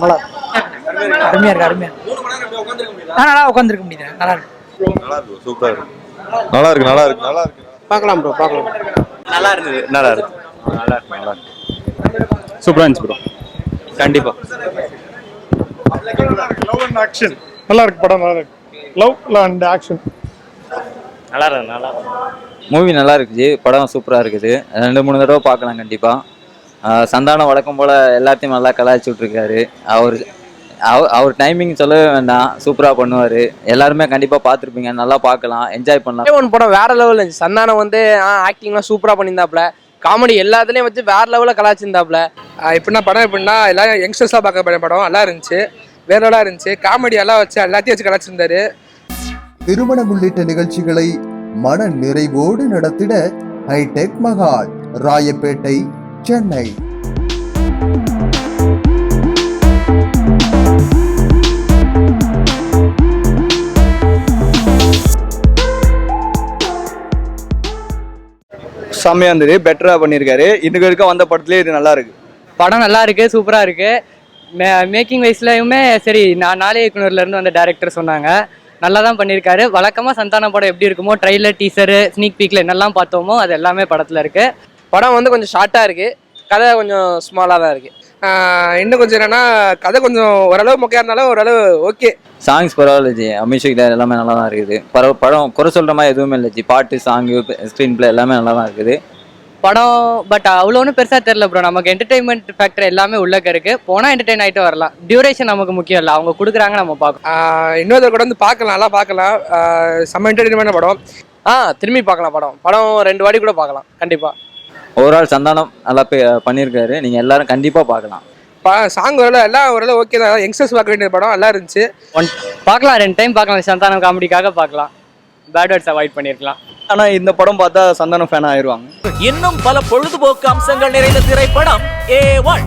நல்லா அருமையா இருக்கு அருமையா. நல்லா உட்காந்துருக்க முடியுது. நல்லா இருக்கு. நல்லா இருக்கு. சூப்பரா இருக்கு. நல்லா இருக்கு. நல்லா இருக்கு. நல்லா இருக்கு. பார்க்கலாம் ப்ரோ, பார்க்கலாம். நல்லா இருந்தது. நல்லா இருக்கு. நல்லா இருக்கு. நல்லா இருக்கு. சூப்பரா இருந்துச்சு ப்ரோ. கண்டிப்பா. லவ் அண்ட் ஆக்ஷன் நல்லா இருக்கு. படம் நல்லா இருக்கு. லவ் அண்ட் ஆக்ஷன் நல்லா இருக்கு. நல்லா மூவி நல்லா இருக்குது. படம் சூப்பராக இருக்குது. 2-3 தடவை பார்க்கலாம் கண்டிப்பாக. சந்தானம் வழக்கம் போல் எல்லாத்தையும் நல்லா கலாய்ச்சி விட்ருக்காரு. அவர் டைமிங் சொல்லவே வேண்டாம், சூப்பராக பண்ணுவார். எல்லாருமே கண்டிப்பாக பார்த்துருப்பீங்க, நல்லா பார்க்கலாம், என்ஜாய் பண்ணலாம். ஒன் படம் வேற லெவலில் இருந்துச்சு. சந்தானம் வந்து ஆக்டிங்லாம் சூப்பராக பண்ணியிருந்தாப்புல, காமெடி எல்லாத்துலேயும் வச்சு வேற லெவலில் கலாய்ச்சிருந்தாப்புல. எப்படின்னா படம் எப்படின்னா எல்லாரும் யங்ஸ்டர்ஸாக பார்க்க படம் நல்லா இருந்துச்சு, வேற லெவலாக இருந்துச்சு. காமெடி எல்லாம் வச்சு எல்லாத்தையும் வச்சு கலாய்ச்சிருந்தாரு. திருமணம் உள்ளிட்ட நிகழ்ச்சிகளை மன நிறைவோடு நடத்திட ஹைடெக் மஹால், ராயப்பேட்டை, சென்னை. செம்மையா இருந்தது. பெட்டரா பண்ணியிருக்காரு. இதுக்கு வரைக்கும் வந்த படத்துலேயே இது நல்லா இருக்கு. படம் நல்லா இருக்கு, சூப்பரா இருக்கு. மேக்கிங் வைஸ்லயுமே சரி, நாளே இயக்குனர்ல இருந்து வந்த டைரக்டர் சொன்னாங்க, நல்லா தான் பண்ணியிருக்காரு. வழக்கமாக சந்தானம் படம் எப்படி இருக்குமோ, ட்ரைலர், டீசரு, ஸ்னீக் பீக்ல என்னெல்லாம் பார்த்தோமோ அது எல்லாமே படத்தில் இருக்கு. படம் வந்து கொஞ்சம் ஷார்ட்டாக இருக்கு, கதை கொஞ்சம் ஸ்மாலாக தான் இருக்கு. இன்னும் கொஞ்சம் என்னன்னா கதை கொஞ்சம் ஓரளவு மொக்கையா இருந்தாலும் ஓரளவு ஓகே. சாங்ஸ் பரவாயில்ல ஜி, அபிஷேக் எல்லாமே நல்லா தான் இருக்குது. படம் குறை சொல்கிற மாதிரி எதுவுமே இல்லை ஜி. பாட்டு, சாங்கு, ஸ்க்ரீன் பிளே எல்லாமே நல்லா தான் இருக்குது படம். பட் அவ்வளோ ஒன்றும் பெருசாக தெரியல ப்ரோ. நமக்கு என்டர்டைன்மெண்ட் ஃபேக்டர் எல்லாமே உள்ளக்க இருக்கு. போனால் என்டர்டைன் ஆகிட்டு வரலாம். டியூரேஷன் நமக்கு முக்கியம் இல்லை, அவங்க கொடுக்குறாங்க, நம்ம பார்க்கலாம். இன்னொரு கூட வந்து பார்க்கலாம், நல்லா பார்க்கலாம். செம்ம என்டர்டைன்மெண்ட் படம். திரும்பி பார்க்கலாம். படம் 2 வாட்டி கூட பார்க்கலாம் கண்டிப்பாக. ஓவரால் சந்தானம் நல்லா பண்ணியிருக்காரு. நீங்கள் எல்லாரும் கண்டிப்பாக பார்க்கலாம். சாங் ஓரளவு எல்லாம் ஓரளவு ஓகே தான். யங்ஸ்டர்ஸ் பார்க்க வேண்டிய படம் நல்லா இருந்துச்சு. பார்க்கலாம், 2 டைம் பார்க்கலாம். சந்தானம் காமெடிக்காக பார்க்கலாம், பேட் வேர்ட்ஸ் அவாய்ட் பண்ணியிருக்கலாம். ஆனால் இந்த படம் பார்த்தா சந்தானம் ஃபேன் ஆயிடுவாங்க. இன்னும் பல பொழுதுபோக்கு அம்சங்கள் நிறைந்த திரைப்படம் A1.